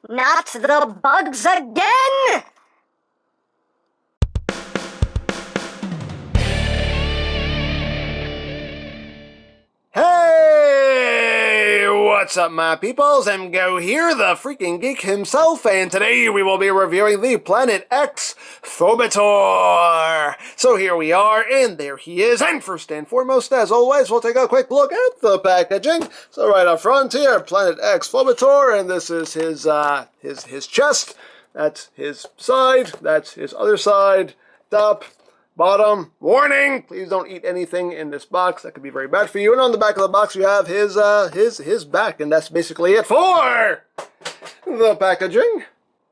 Not the bugs again! Hey! What's up, my peoples? EmGo here, the freaking geek himself, and today we will be reviewing the Planet X PHOBETOR. So here we are, and there he is, and first and foremost, as always, we'll take a quick look at the packaging. So right up front here, Planet X PHOBETOR, and this is his chest, that's his side, that's his other side, top, bottom, warning, please don't eat anything in this box, that could be very bad for you. And on the back of the box you have his back, and that's basically it for the packaging.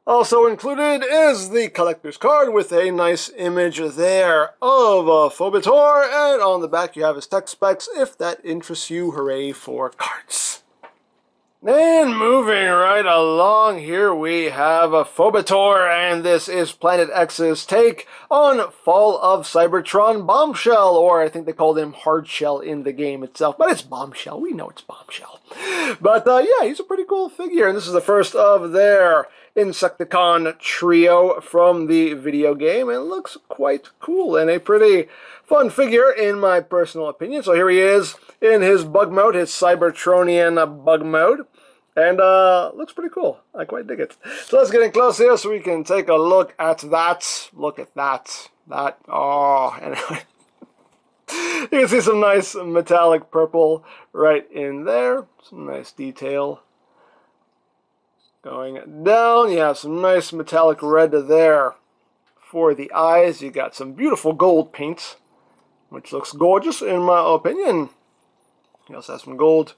Also included is the collector's card with a nice image there of PHOBETOR, and on the back you have his tech specs if that interests you. Hooray for cards. And moving right along, here we have a PHOBETOR, and this is Planet X's take on Fall of Cybertron Bombshell, or I think they called him Hardshell in the game itself, but it's Bombshell. We know it's Bombshell. But yeah, he's a pretty cool figure, and this is the first of their Insecticon trio from the video game, and looks quite cool and a pretty fun figure in my personal opinion. So here he is in his bug mode, his Cybertronian bug mode. And looks pretty cool. I quite dig it. So let's get in close here so we can take a look at that. Look at that. That. Oh, anyway. You can see some nice metallic purple right in there. Some nice detail. Going down, you have some nice metallic red there for the eyes. You got some beautiful gold paint, which looks gorgeous in my opinion. You also have some gold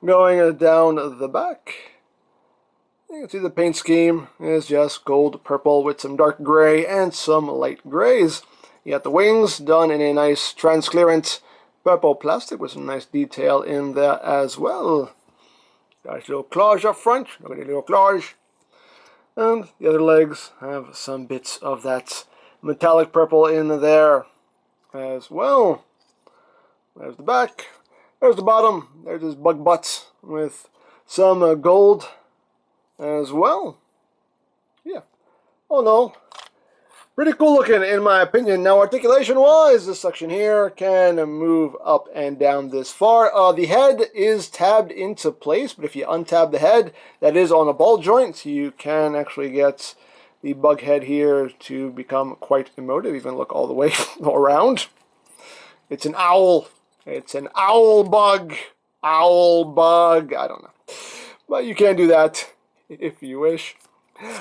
going down the back. You can see the paint scheme is just gold purple with some dark gray and some light grays. You got the wings done in a nice transparent purple plastic with some nice detail in there as well. Got little claws up front. Look at the little claws. And the other legs have some bits of that metallic purple in there as well. There's the back. There's the bottom. There's his bug butt with some gold as well. Yeah. Oh no. Pretty cool looking in my opinion. Now articulation-wise, this section here can move up and down this far. The head is tabbed into place, but if you untab the head, that is on a ball joint, so you can actually get the bug head here to become quite emotive, even look all the way around. It's an owl. It's an owl bug. Owl bug. I don't know. But you can do that if you wish.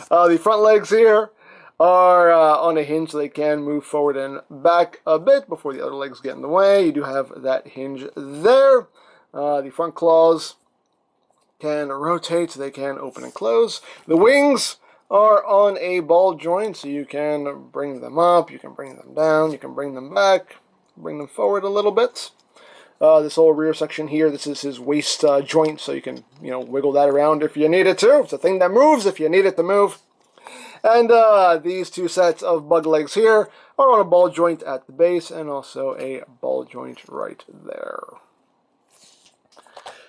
The front legs here are on a hinge, so they can move forward and back a bit before the other legs get in the way. You do have that hinge there. The front claws can rotate, so they can open and close. The wings are on a ball joint, so you can bring them up, you can bring them down, you can bring them back, bring them forward a little bit. This whole rear section here, this is his waist joint, so you can, wiggle that around if you need it to. It's a thing that moves if you need it to move. And these two sets of bug legs here are on a ball joint at the base, and also a ball joint right there.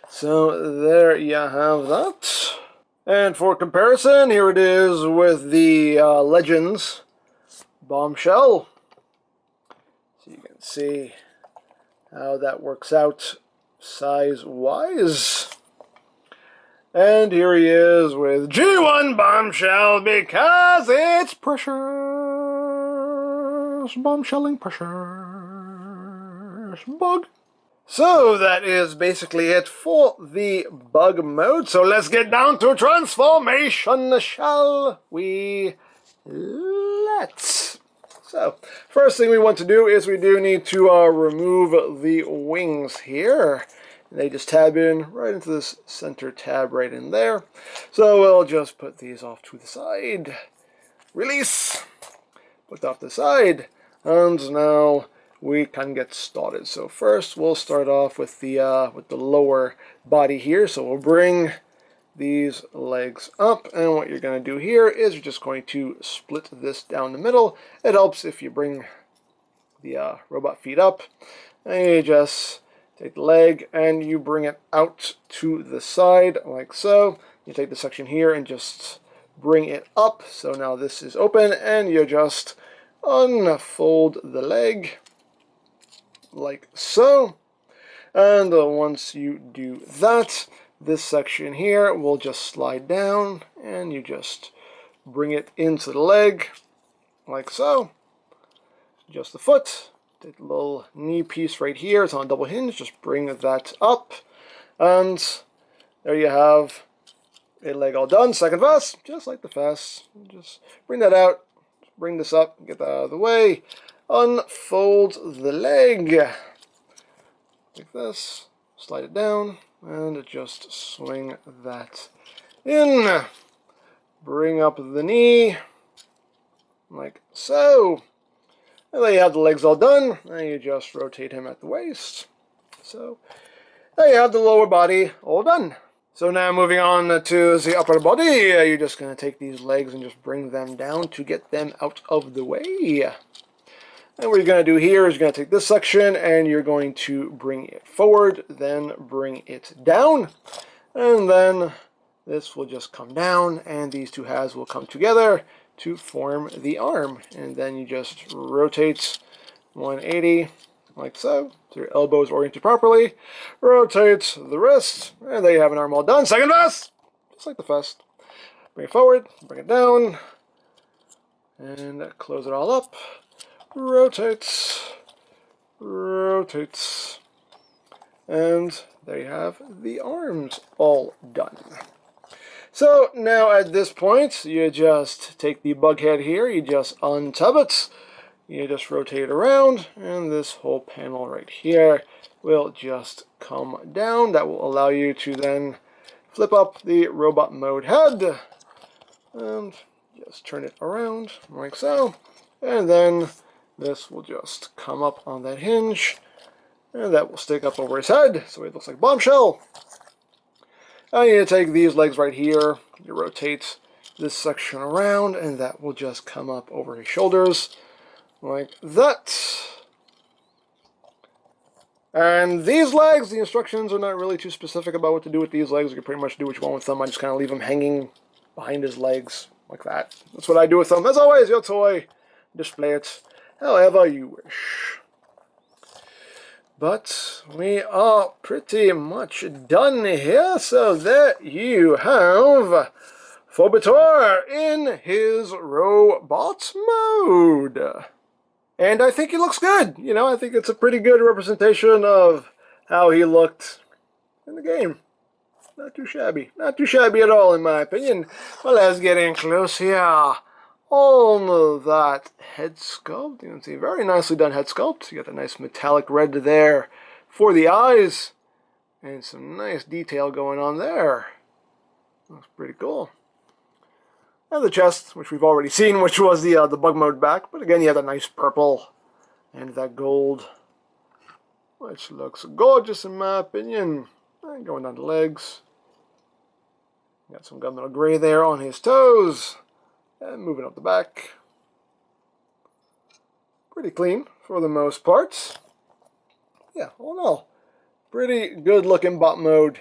So there you have that. And for comparison, here it is with the Legends Bombshell. So you can see how that works out size-wise. And here he is with G1 Bombshell, because it's precious. Bombshelling precious. Bug. So that is basically it for the bug mode. So let's get down to transformation, shall we? Let's. So, first thing we want to do is we do need to remove the wings here. They just tab in right into this center tab right in there. So we'll just put these off to the side. Release. Put off the side. And now we can get started. So first we'll start off with the lower body here. So we'll bring these legs up, and what you're going to do here is you're just going to split this down the middle. It helps if you bring the robot feet up, and you just take the leg and you bring it out to the side like so. You take the section here and just bring it up. So now this is open, and you just unfold the leg like so. And once you do that, this section here will just slide down, and you just bring it into the leg like so. Just the foot. Take the little knee piece right here. It's on a double hinge. Just bring that up, and there you have a leg all done. Second fast, just like the fast. Just bring that out. Bring this up. Get that out of the way. Unfold the leg like this. Slide it down, and just swing that in. Bring up the knee like so. And then you have the legs all done, and you just rotate him at the waist. So there you have the lower body all done. So now moving on to the upper body, you're just going to take these legs and just bring them down to get them out of the way. And what you're going to do here is you're going to take this section and you're going to bring it forward, then bring it down, and then this will just come down, and these two halves will come together to form the arm. And then you just rotate 180 like so your elbow is oriented properly. Rotate the wrist, and there you have an arm all done. Second fast, just like the fast. Bring it forward, bring it down, and close it all up. Rotates, rotates, and there you have the arms all done. So now at this point, you just take the bug head here, you just untub it, you just rotate it around, and this whole panel right here will just come down. That will allow you to then flip up the robot mode head, and just turn it around like so, and then this will just come up on that hinge, and that will stick up over his head, so it looks like Bombshell. And you take these legs right here, you rotate this section around, and that will just come up over his shoulders, like that. And these legs, the instructions are not really too specific about what to do with these legs. You can pretty much do what you want with them. I just kind of leave them hanging behind his legs, like that. That's what I do with them. As always, your toy, display it however you wish. But we are pretty much done here, so there you have PHOBETOR in his robot mode. And I think he looks good. You know, I think it's a pretty good representation of how he looked in the game. Not too shabby. Not too shabby at all, in my opinion. Well, let's get in close here. All of that head sculpt. You can see very nicely done head sculpt. You got the nice metallic red there for the eyes. And some nice detail going on there. Looks pretty cool. And the chest, which we've already seen, which was the bug mode back. But again, you have that nice purple and that gold, which looks gorgeous in my opinion. And going down the legs. Got some gunmetal gray there on his toes. And moving up the back. Pretty clean for the most part. Yeah, all in all, pretty good looking bot mode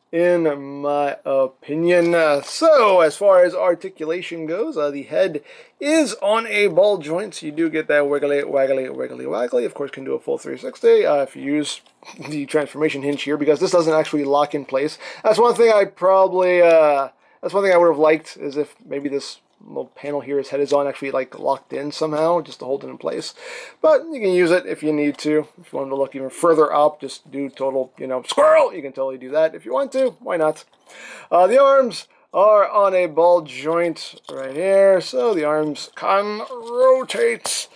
in my opinion. So as far as articulation goes, the head is on a ball joint, so you do get that wiggly, waggly, wiggly, waggly. Of course, you can do a full 360 if you use the transformation hinge here, because this doesn't actually lock in place. That's one thing I probably, that's one thing I would have liked, is if maybe this little panel here his head is on actually like locked in somehow, just to hold it in place. But you can use it if you need to. If you want to look even further up, just do total, you know, squirrel, you can totally do that if you want to. Why not? The arms are on a ball joint right here, so the arms can rotate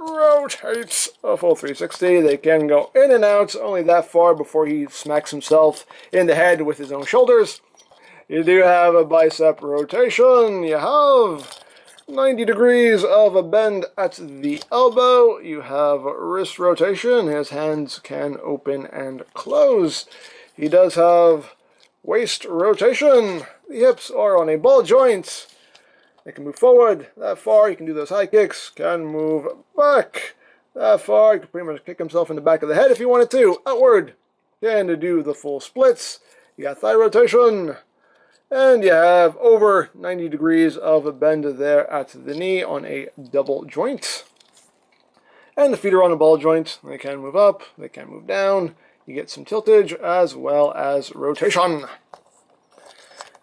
a full 360. They can go in and out only that far before he smacks himself in the head with his own shoulders. You do have a bicep rotation. You have 90 degrees of a bend at the elbow. You have wrist rotation. His hands can open and close. He does have waist rotation. The hips are on a ball joint. They can move forward that far. You can do those high kicks. Can move back that far. You can pretty much kick himself in the back of the head if you wanted to. Outward. Can do the full splits. You got thigh rotation. And you have over 90 degrees of bend there at the knee on a double joint. And the feet are on a ball joint. They can move up, they can move down. You get some tiltage as well as rotation.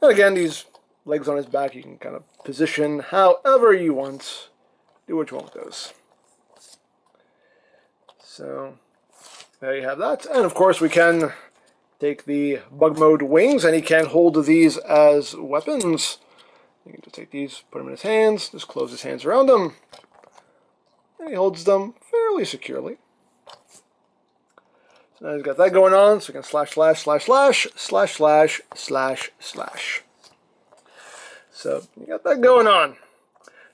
And again, these legs on his back, you can kind of position however you want. Do what you want with those. So, there you have that. And of course, we can take the bug mode wings, and he can hold these as weapons. You can just take these, put them in his hands, just close his hands around them. And he holds them fairly securely. So now he's got that going on, so he can slash, slash, slash, slash, slash, slash, slash, slash. So you got that going on.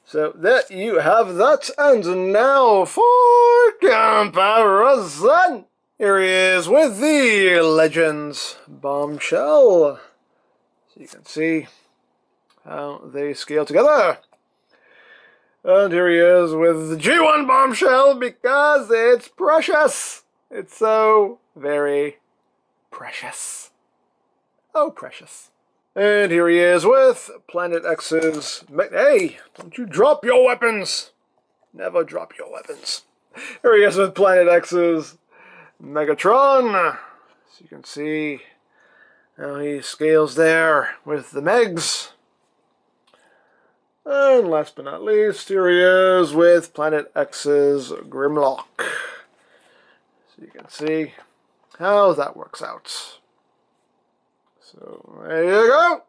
So there you have that, and now for comparison. Here he is with the Legends Bombshell. So you can see how they scale together. And here he is with the G1 Bombshell because it's precious. It's so very precious. Oh, precious. And here he is with Planet X's... Hey, don't you drop your weapons. Never drop your weapons. Here he is with Planet X's Megatron. So you can see how he scales there with the Megs. And last but not least, here he is with Planet X's Grimlock. So you can see how that works out. So there you go.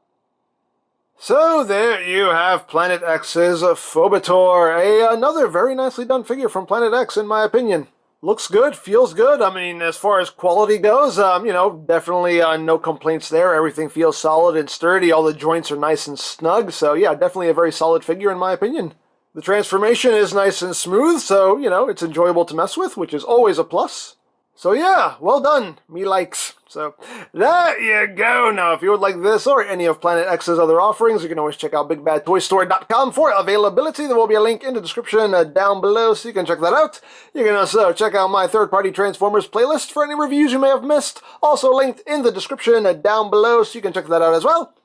So there you have Planet X's PHOBETOR, another very nicely done figure from Planet X in my opinion. Looks good, feels good. I mean, as far as quality goes, definitely no complaints there. Everything feels solid and sturdy. All the joints are nice and snug. So yeah, definitely a very solid figure in my opinion. The transformation is nice and smooth, so, it's enjoyable to mess with, which is always a plus. So yeah, well done. Me likes. So there you go. Now, if you would like this or any of Planet X's other offerings, you can always check out BigBadToyStore.com for availability. There will be a link in the description down below, so you can check that out. You can also check out my third-party Transformers playlist for any reviews you may have missed. Also linked in the description down below, so you can check that out as well.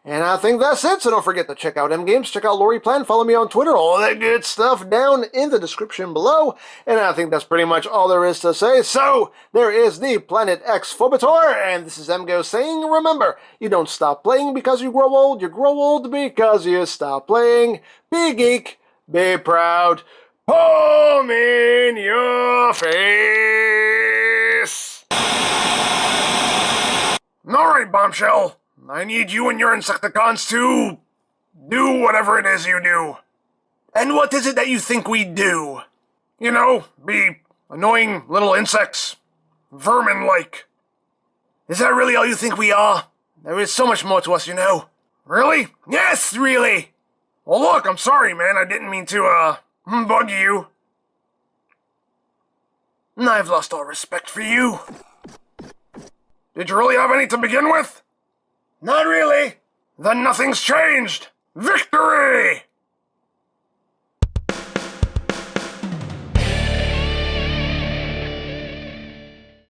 And I think that's it, so don't forget to check out EmGo's, check out Lori Plan, follow me on Twitter, all that good stuff down in the description below. And I think that's pretty much all there is to say. So, there is the Planet X PHOBETOR, and this is EmGo saying, remember, you don't stop playing because you grow old because you stop playing. Be geek, be proud, palm in your face. Alright, Bombshell. I need you and your Insecticons to do whatever it is you do. And what is it that you think we do? Be annoying little insects. Vermin-like. Is that really all you think we are? There is so much more to us, Really? Yes, really! Well, look, I'm sorry, man. I didn't mean to, bug you. I've lost all respect for you. Did you really have any to begin with? Not really. Then nothing's changed. Victory!